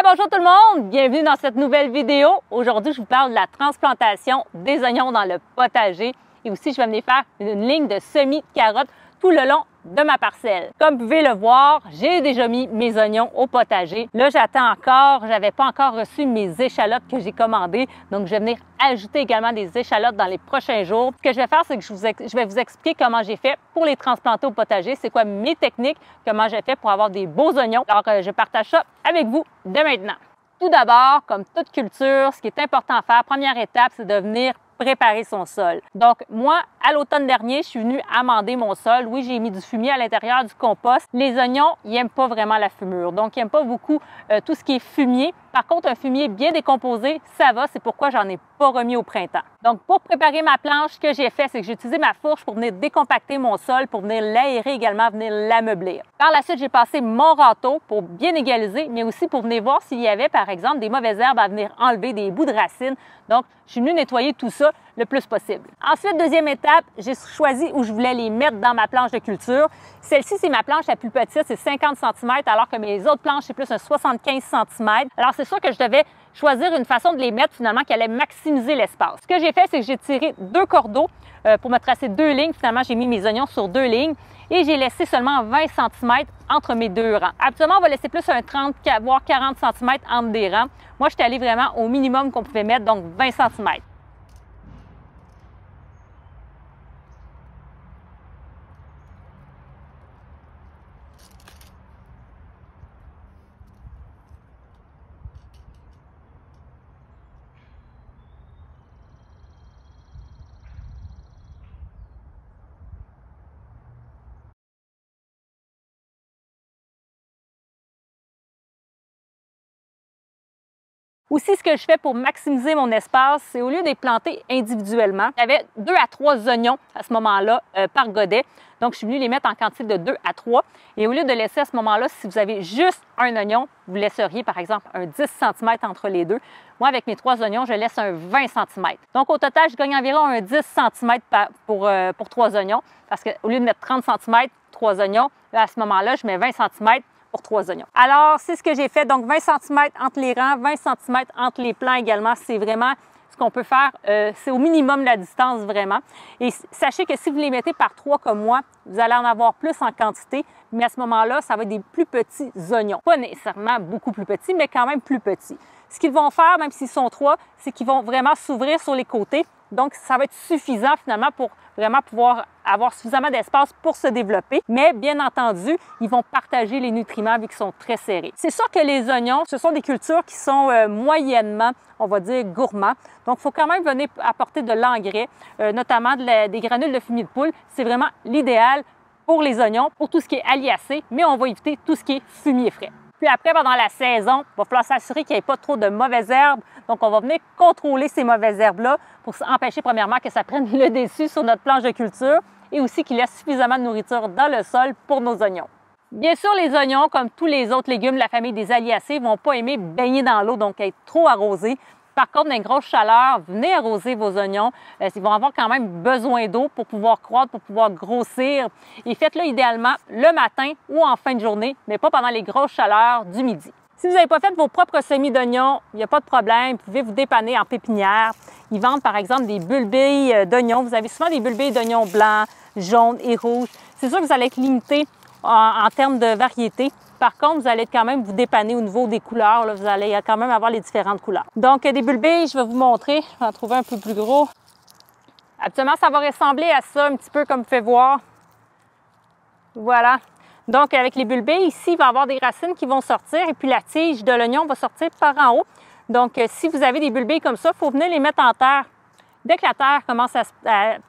Bonjour tout le monde, bienvenue dans cette nouvelle vidéo. Aujourd'hui, je vous parle de la transplantation des oignons dans le potager et aussi je vais venir faire une ligne de semis de carottes tout le long de ma parcelle. Comme vous pouvez le voir, j'ai déjà mis mes oignons au potager. Là, j'attends encore, j'avais pas encore reçu mes échalotes que j'ai commandées, donc je vais venir ajouter également des échalotes dans les prochains jours. Ce que je vais faire, c'est que je vais vous expliquer comment j'ai fait pour les transplanter au potager, c'est quoi mes techniques, comment j'ai fait pour avoir des beaux oignons. Alors, je partage ça avec vous dès maintenant. Tout d'abord, comme toute culture, ce qui est important à faire, première étape, c'est de venir préparer son sol. Donc, moi, à l'automne dernier, je suis venue amender mon sol. Oui, j'ai mis du fumier à l'intérieur du compost. Les oignons, ils n'aiment pas vraiment la fumure. Donc, ils n'aiment pas beaucoup tout ce qui est fumier. Par contre, un fumier bien décomposé, ça va. C'est pourquoi j'en ai pas remis au printemps. Donc, pour préparer ma planche, ce que j'ai fait, c'est que j'ai utilisé ma fourche pour venir décompacter mon sol, pour venir l'aérer également, venir l'ameublir. Par la suite, j'ai passé mon râteau pour bien égaliser, mais aussi pour venir voir s'il y avait, par exemple, des mauvaises herbes à venir enlever, des bouts de racines. Donc, je suis venue nettoyer tout ça le plus possible. Ensuite, deuxième étape, j'ai choisi où je voulais les mettre dans ma planche de culture. Celle-ci, c'est ma planche la plus petite, c'est 50 cm, alors que mes autres planches, c'est plus un 75 cm. Alors, c'est sûr que je devais choisir une façon de les mettre finalement qui allait maximiser l'espace. Ce que j'ai fait, c'est que j'ai tiré deux cordeaux pour me tracer deux lignes. Finalement, j'ai mis mes oignons sur deux lignes et j'ai laissé seulement 20 cm entre mes deux rangs. Habituellement, on va laisser plus un 30 voire 40 cm entre des rangs. Moi, j'étais allée vraiment au minimum qu'on pouvait mettre, donc 20 cm. Aussi, ce que je fais pour maximiser mon espace, c'est au lieu de les planter individuellement, j'avais 2 à 3 oignons à ce moment-là par godet. Donc, je suis venue les mettre en quantité de 2 à 3. Et au lieu de laisser à ce moment-là, si vous avez juste un oignon, vous laisseriez par exemple un 10 cm entre les deux. Moi, avec mes 3 oignons, je laisse un 20 cm. Donc, au total, je gagne environ un 10 cm pour 3 oignons. Parce qu'au lieu de mettre 30 cm, 3 oignons, là, à ce moment-là, je mets 20 cm pour 3 oignons. Alors, c'est ce que j'ai fait. Donc, 20 cm entre les rangs, 20 cm entre les plants également. C'est vraiment ce qu'on peut faire. C'est au minimum la distance, vraiment. Et sachez que si vous les mettez par 3 comme moi, vous allez en avoir plus en quantité. Mais à ce moment-là, ça va être des plus petits oignons. Pas nécessairement beaucoup plus petits, mais quand même plus petits. Ce qu'ils vont faire, même s'ils sont 3, c'est qu'ils vont vraiment s'ouvrir sur les côtés. Donc, ça va être suffisant finalement pour vraiment pouvoir avoir suffisamment d'espace pour se développer. Mais bien entendu, ils vont partager les nutriments vu qu'ils sont très serrés. C'est sûr que les oignons, ce sont des cultures qui sont moyennement, on va dire, gourmands. Donc, il faut quand même venir apporter de l'engrais, notamment des granules de fumier de poule. C'est vraiment l'idéal pour les oignons, pour tout ce qui est aliacé, mais on va éviter tout ce qui est fumier frais. Puis après, pendant la saison, il va falloir s'assurer qu'il n'y ait pas trop de mauvaises herbes. Donc, on va venir contrôler ces mauvaises herbes-là pour empêcher, premièrement, que ça prenne le dessus sur notre planche de culture et aussi qu'il laisse suffisamment de nourriture dans le sol pour nos oignons. Bien sûr, les oignons, comme tous les autres légumes de la famille des aliacées, ne vont pas aimer baigner dans l'eau, donc être trop arrosés. Par contre, dans une grosse chaleur, venez arroser vos oignons. Ils vont avoir quand même besoin d'eau pour pouvoir croître, pour pouvoir grossir. Et faites-le idéalement le matin ou en fin de journée, mais pas pendant les grosses chaleurs du midi. Si vous n'avez pas fait vos propres semis d'oignons, il n'y a pas de problème. Vous pouvez vous dépanner en pépinière. Ils vendent par exemple des bulbilles d'oignons. Vous avez souvent des bulbilles d'oignons blancs, jaunes et rouges. C'est sûr que vous allez être limité en termes de variété. Par contre, vous allez quand même vous dépanner au niveau des couleurs. Là, vous allez quand même avoir les différentes couleurs. Donc, des bulbilles, je vais vous montrer. Je vais en trouver un peu plus gros. Habituellement, ça va ressembler à ça, un petit peu comme vous pouvez voir. Voilà. Donc, avec les bulbilles, ici, il va y avoir des racines qui vont sortir et puis la tige de l'oignon va sortir par en haut. Donc, si vous avez des bulbilles comme ça, il faut venir les mettre en terre. Dès que la terre commence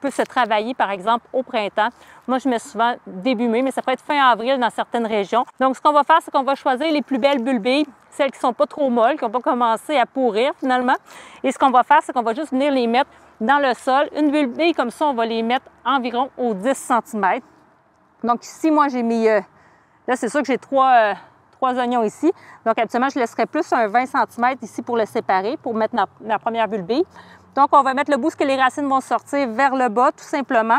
peut se travailler, par exemple, au printemps, moi, je mets souvent début mai, mais ça peut être fin avril dans certaines régions. Donc, ce qu'on va faire, c'est qu'on va choisir les plus belles bulbilles, celles qui ne sont pas trop molles, qui n'ont pas commencé à pourrir finalement. Et ce qu'on va faire, c'est qu'on va juste venir les mettre dans le sol. Une bulbille comme ça, on va les mettre environ aux 10 cm. Donc, ici, moi, j'ai mis... là, c'est sûr que j'ai trois oignons ici. Donc, habituellement, je laisserais plus un 20 cm ici pour le séparer, pour mettre la première bulbille. Donc, on va mettre le bout où les racines vont sortir vers le bas, tout simplement.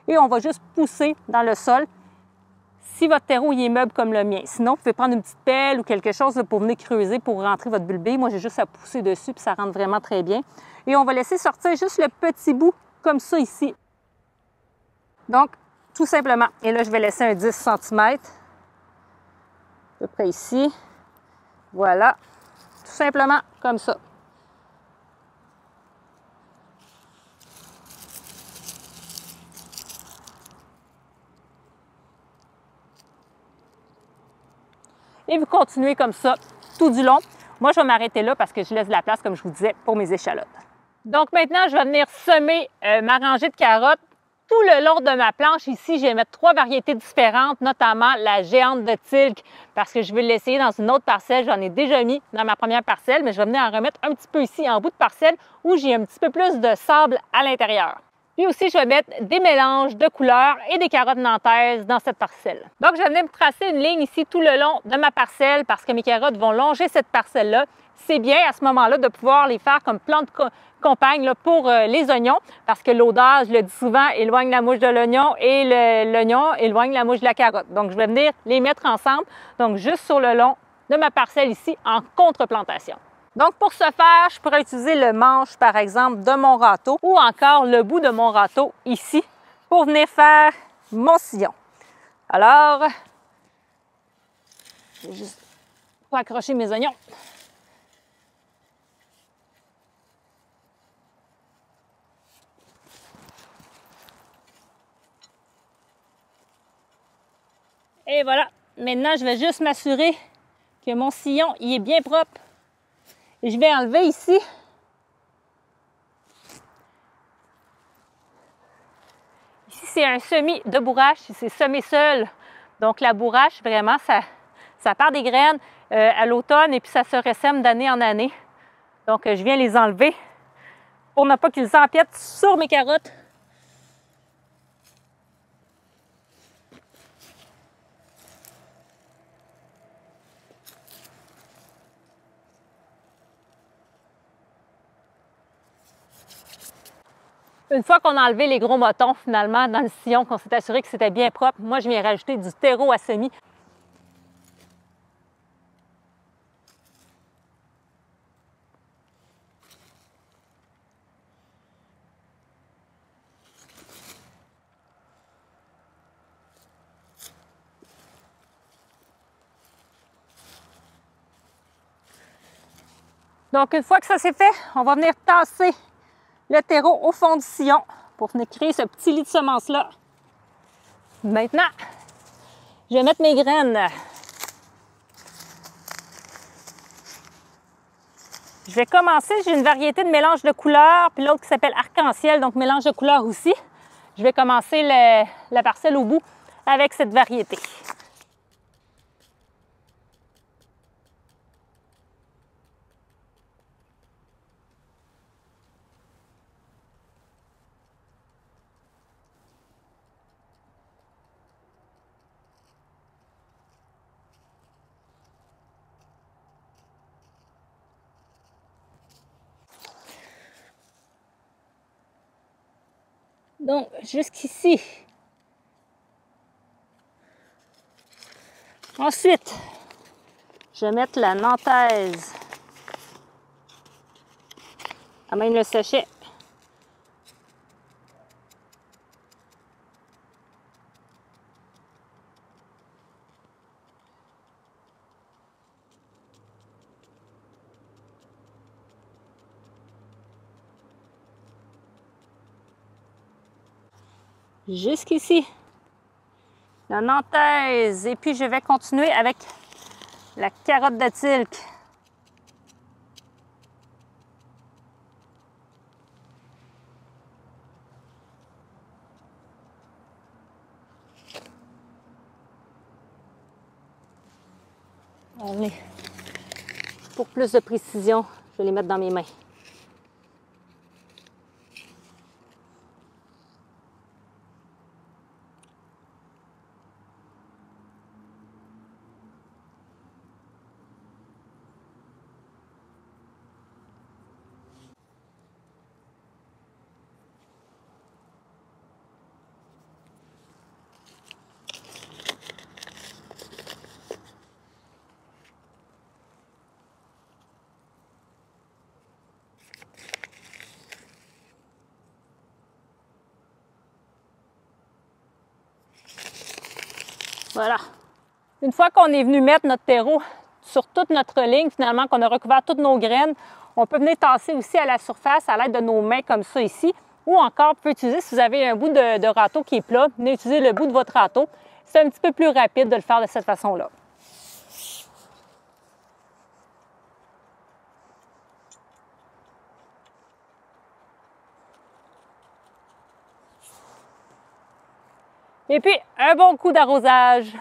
Et on va juste pousser dans le sol si votre terreau il est meuble comme le mien. Sinon, vous pouvez prendre une petite pelle ou quelque chose là, pour venir creuser pour rentrer votre bulbé. Moi, j'ai juste à pousser dessus puis ça rentre vraiment très bien. Et on va laisser sortir juste le petit bout comme ça ici. Donc, tout simplement. Et là, je vais laisser un 10 cm. À peu près ici. Voilà. Tout simplement comme ça. Et vous continuez comme ça tout du long. Moi, je vais m'arrêter là parce que je laisse de la place, comme je vous disais, pour mes échalotes. Donc maintenant, je vais venir semer ma rangée de carottes. Tout le long de ma planche ici, je vais mettre 3 variétés différentes, notamment la géante de Tilk, parce que je vais l'essayer dans une autre parcelle. J'en ai déjà mis dans ma première parcelle, mais je vais venir en remettre un petit peu ici en bout de parcelle où j'ai un petit peu plus de sable à l'intérieur. Puis aussi, je vais mettre des mélanges de couleurs et des carottes nantaises dans cette parcelle. Donc, je vais venir me tracer une ligne ici tout le long de ma parcelle parce que mes carottes vont longer cette parcelle-là. C'est bien à ce moment-là de pouvoir les faire comme plantes compagne là, pour les oignons parce que l'odeur, je le dis souvent, éloigne la mouche de l'oignon et l'oignon éloigne la mouche de la carotte. Donc, je vais venir les mettre ensemble, donc juste sur le long de ma parcelle ici en contre-plantation. Donc, pour ce faire, je pourrais utiliser le manche, par exemple, de mon râteau ou encore le bout de mon râteau ici pour venir faire mon sillon. Alors, je vais juste pas accrocher mes oignons. Et voilà. Maintenant, je vais juste m'assurer que mon sillon il est bien propre. Et je vais enlever ici c'est un semis de bourrache, c'est semé seul. Donc la bourrache, vraiment, ça part des graines à l'automne et puis ça se ressème d'année en année. Donc je viens les enlever pour ne pas qu'ils empiètent sur mes carottes. Une fois qu'on a enlevé les gros motons, finalement, dans le sillon, qu'on s'est assuré que c'était bien propre, moi, je viens rajouter du terreau à semis. Donc, une fois que ça c'est fait, on va venir tasser le terreau au fond du sillon pour venir créer ce petit lit de semences-là. Maintenant, je vais mettre mes graines. Je vais commencer, j'ai une variété de mélange de couleurs, puis l'autre qui s'appelle arc-en-ciel, donc mélange de couleurs aussi. Je vais commencer la parcelle au bout avec cette variété. Donc, jusqu'ici. Ensuite, je vais mettre la nantaise à même le sachet. Jusqu'ici. La nantaise. Et puis, je vais continuer avec la carotte de Tilk. Allez. Pour plus de précision, je vais les mettre dans mes mains. Voilà. Une fois qu'on est venu mettre notre terreau sur toute notre ligne, finalement, qu'on a recouvert toutes nos graines, on peut venir tasser aussi à la surface à l'aide de nos mains comme ça ici. Ou encore, vous pouvez utiliser, si vous avez un bout de râteau qui est plat, venez utiliser le bout de votre râteau. C'est un petit peu plus rapide de le faire de cette façon-là. Et puis, un bon coup d'arrosage.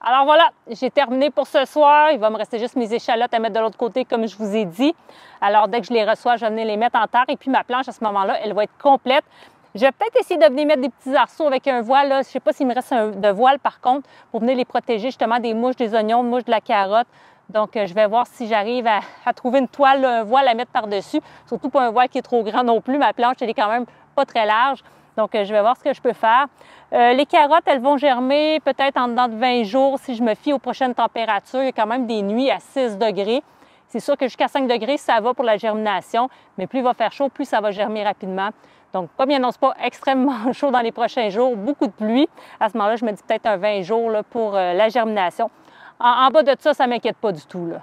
Alors voilà, j'ai terminé pour ce soir. Il va me rester juste mes échalotes à mettre de l'autre côté, comme je vous ai dit. Alors, dès que je les reçois, je vais venir les mettre en terre. Et puis, ma planche, à ce moment-là, elle va être complète. Je vais peut-être essayer de venir mettre des petits arceaux avec un voile. Là. Je ne sais pas s'il me reste de voile, par contre, pour venir les protéger justement des mouches, des oignons, des mouches de la carotte. Donc, je vais voir si j'arrive à trouver une toile, un voile à mettre par-dessus. Surtout pas un voile qui est trop grand non plus. Ma planche, elle est quand même pas très large. Donc, je vais voir ce que je peux faire. Les carottes, elles vont germer peut-être en dedans de 20 jours si je me fie aux prochaines températures. Il y a quand même des nuits à 6 degrés. C'est sûr que jusqu'à 5 degrés, ça va pour la germination, mais plus il va faire chaud, plus ça va germer rapidement. Donc, comme il n'annonce pas extrêmement chaud dans les prochains jours, beaucoup de pluie, à ce moment-là, je me dis peut-être un 20 jours là, pour la germination. En bas de ça, ça ne m'inquiète pas du tout, là.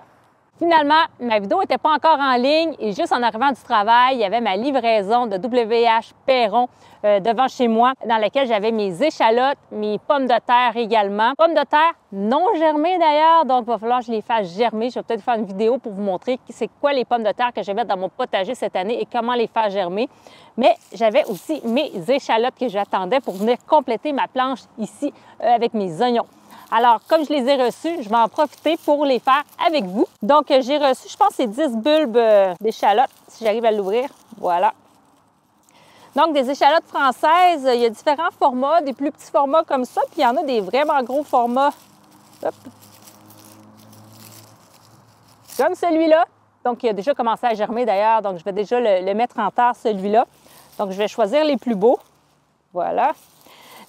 Finalement, ma vidéo n'était pas encore en ligne et juste en arrivant du travail, il y avait ma livraison de WH Perron devant chez moi dans laquelle j'avais mes échalotes, mes pommes de terre également. Pommes de terre non germées d'ailleurs, donc il va falloir que je les fasse germer. Je vais peut-être faire une vidéo pour vous montrer c'est quoi les pommes de terre que je vais mettre dans mon potager cette année et comment les faire germer. Mais j'avais aussi mes échalotes que j'attendais pour venir compléter ma planche ici avec mes oignons. Alors, comme je les ai reçus, je vais en profiter pour les faire avec vous. Donc, j'ai reçu, je pense, c'est 10 bulbes d'échalotes, si j'arrive à l'ouvrir. Voilà. Donc, des échalotes françaises, il y a différents formats, des plus petits formats comme ça, puis il y en a des vraiment gros formats. Hop. Comme celui-là. Donc, il a déjà commencé à germer d'ailleurs, donc je vais déjà le mettre en terre, celui-là. Donc, je vais choisir les plus beaux. Voilà.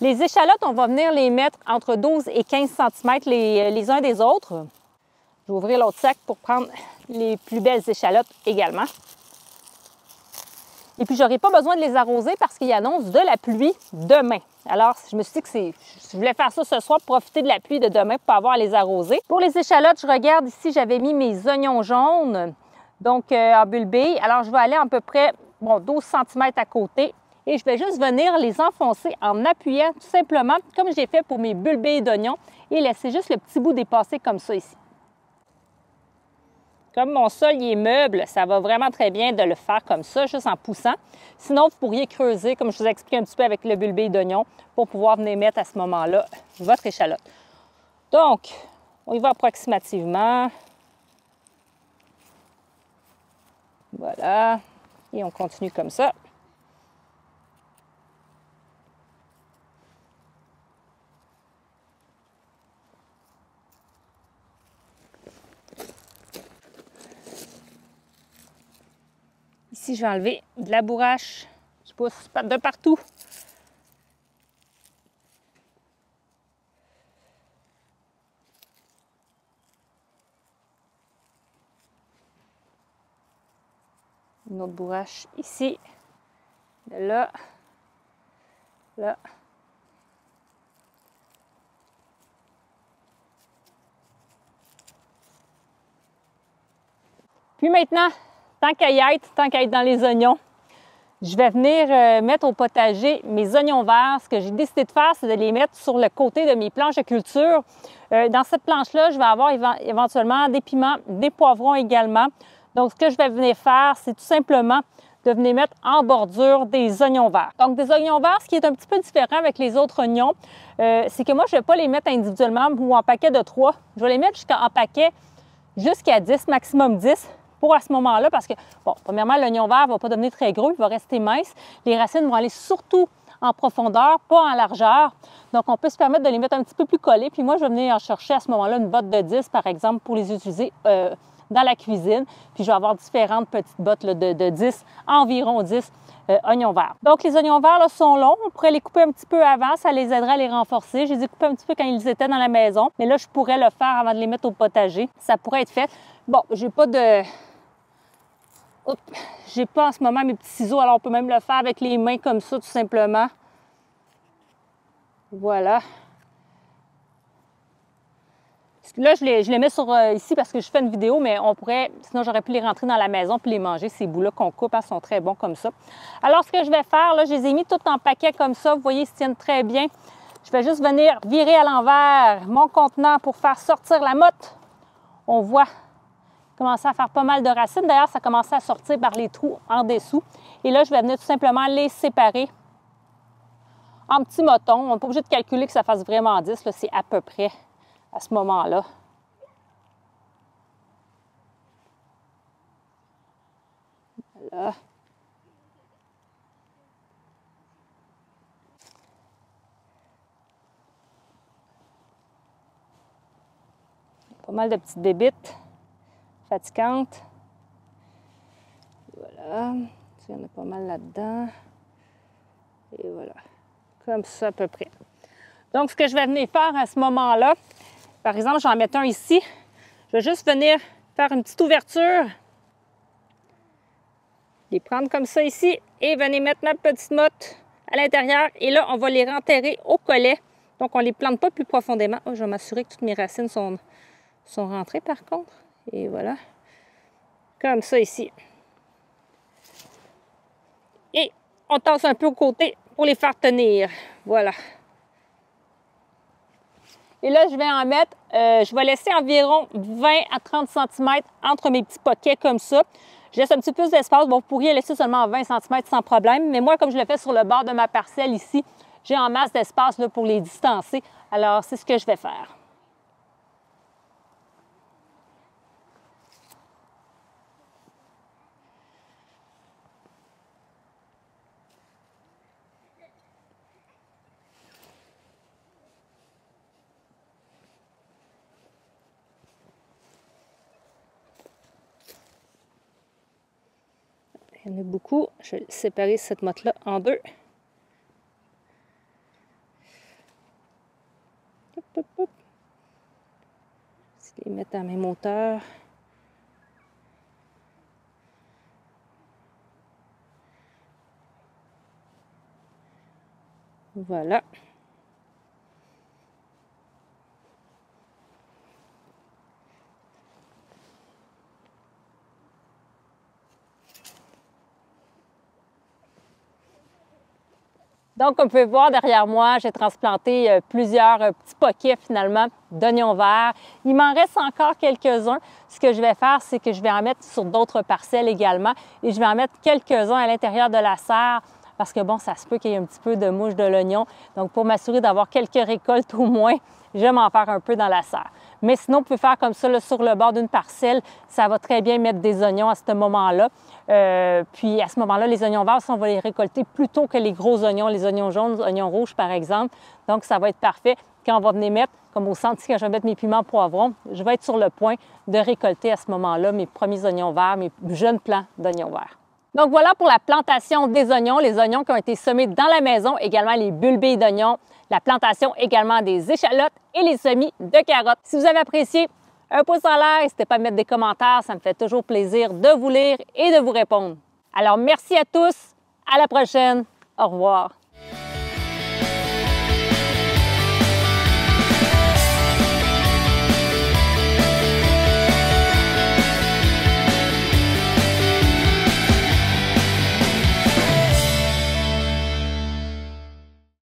Les échalotes, on va venir les mettre entre 12 et 15 cm les uns des autres. Je vais ouvrir l'autre sac pour prendre les plus belles échalotes également. Et puis, je n'aurai pas besoin de les arroser parce qu'il annonce de la pluie demain. Alors, je me suis dit que je voulais faire ça ce soir, profiter de la pluie de demain pour pas avoir à les arroser. Pour les échalotes, je regarde ici, j'avais mis mes oignons jaunes, donc en bulbés. Alors, je vais aller à peu près 12 cm à côté. Et je vais juste venir les enfoncer en appuyant tout simplement, comme j'ai fait pour mes bulbés d'oignons, et laisser juste le petit bout dépasser comme ça ici. Comme mon sol il est meuble, ça va vraiment très bien de le faire comme ça, juste en poussant. Sinon, vous pourriez creuser, comme je vous ai expliqué un petit peu avec le bulbé d'oignon, pour pouvoir venir mettre à ce moment-là votre échalote. Donc, on y va approximativement. Voilà. Et on continue comme ça. Ici, je vais enlever de la bourrache qui pousse de partout. Une autre bourrache ici, de là, là. Puis maintenant, tant qu'à y être, tant qu'à être dans les oignons, je vais venir mettre au potager mes oignons verts. Ce que j'ai décidé de faire, c'est de les mettre sur le côté de mes planches de culture. Dans cette planche-là, je vais avoir éventuellement des piments, des poivrons également. Donc, ce que je vais venir faire, c'est tout simplement de venir mettre en bordure des oignons verts. Donc, des oignons verts, ce qui est un petit peu différent avec les autres oignons, c'est que moi, je ne vais pas les mettre individuellement ou en paquet de 3. Je vais les mettre en paquet jusqu'à 10, maximum 10. Pour à ce moment-là, parce que, bon, premièrement, l'oignon vert ne va pas devenir très gros, il va rester mince. Les racines vont aller surtout en profondeur, pas en largeur. Donc, on peut se permettre de les mettre un petit peu plus collés. Puis moi, je vais venir en chercher à ce moment-là une botte de 10, par exemple, pour les utiliser dans la cuisine. Puis je vais avoir différentes petites bottes là, de 10, environ 10 oignons verts. Donc les oignons verts là, sont longs. On pourrait les couper un petit peu avant, ça les aiderait à les renforcer. Je les ai coupés un petit peu quand ils étaient dans la maison, mais là je pourrais le faire avant de les mettre au potager. Ça pourrait être fait. Bon, j'ai pas de... Oups. J'ai pas en ce moment mes petits ciseaux, alors on peut même le faire avec les mains comme ça, tout simplement. Voilà. Là, je les mets sur ici parce que je fais une vidéo, mais on pourrait, sinon j'aurais pu les rentrer dans la maison puis les manger. Ces bouts-là qu'on coupe, hein, sont très bons comme ça. Alors, ce que je vais faire, là, je les ai mis tout en paquet comme ça. Vous voyez, ils se tiennent très bien. Je vais juste venir virer à l'envers mon contenant pour faire sortir la motte. On voit commencer à faire pas mal de racines. D'ailleurs, ça commençait à sortir par les trous en dessous. Et là, je vais venir tout simplement les séparer en petits motons. On n'est pas obligé de calculer que ça fasse vraiment 10. C'est à peu près à ce moment-là. Voilà. Pas mal de petites bébites fatigantes. Voilà. Il y en a pas mal là-dedans. Et voilà. Comme ça à peu près. Donc, ce que je vais venir faire à ce moment-là, par exemple, j'en mets un ici. Je vais juste venir faire une petite ouverture. Les prendre comme ça ici et venir mettre ma petite motte à l'intérieur. Et là, on va les renterrer au collet. Donc, on ne les plante pas plus profondément. Oh, je vais m'assurer que toutes mes racines sont rentrées par contre. Et voilà. Comme ça ici. Et on tasse un peu au côté pour les faire tenir. Voilà. Et là, je vais en mettre, je vais laisser environ 20 à 30 cm entre mes petits poquets comme ça. Je laisse un petit peu plus d'espace. Bon, vous pourriez laisser seulement 20 cm sans problème. Mais moi, comme je le fais sur le bord de ma parcelle ici, j'ai en masse d'espace pour les distancer. Alors, c'est ce que je vais faire. Il y en a beaucoup. Je vais séparer cette motte-là en deux. Hop, hop, hop. Je vais les mettre à la même hauteur. Voilà. Donc, comme vous pouvez voir derrière moi, j'ai transplanté plusieurs petits poquets finalement d'oignons verts. Il m'en reste encore quelques-uns. Ce que je vais faire, c'est que je vais en mettre sur d'autres parcelles également et je vais en mettre quelques-uns à l'intérieur de la serre parce que bon, ça se peut qu'il y ait un petit peu de mouche de l'oignon. Donc, pour m'assurer d'avoir quelques récoltes au moins, je vais m'en faire un peu dans la serre. Mais sinon, vous pouvez faire comme ça là, sur le bord d'une parcelle. Ça va très bien mettre des oignons à ce moment-là. Puis à ce moment-là, les oignons verts, on va les récolter plus tôt que les gros oignons, les oignons jaunes, les oignons rouges par exemple. Donc, ça va être parfait. Quand on va venir mettre, comme au centre, quand je vais mettre mes piments poivrons, je vais être sur le point de récolter à ce moment-là mes premiers oignons verts, mes jeunes plants d'oignons verts. Donc voilà pour la plantation des oignons, les oignons qui ont été semés dans la maison, également les bulbes d'oignons, la plantation également des échalotes et les semis de carottes. Si vous avez apprécié, un pouce en l'air, n'hésitez pas à mettre des commentaires, ça me fait toujours plaisir de vous lire et de vous répondre. Alors merci à tous, à la prochaine, au revoir.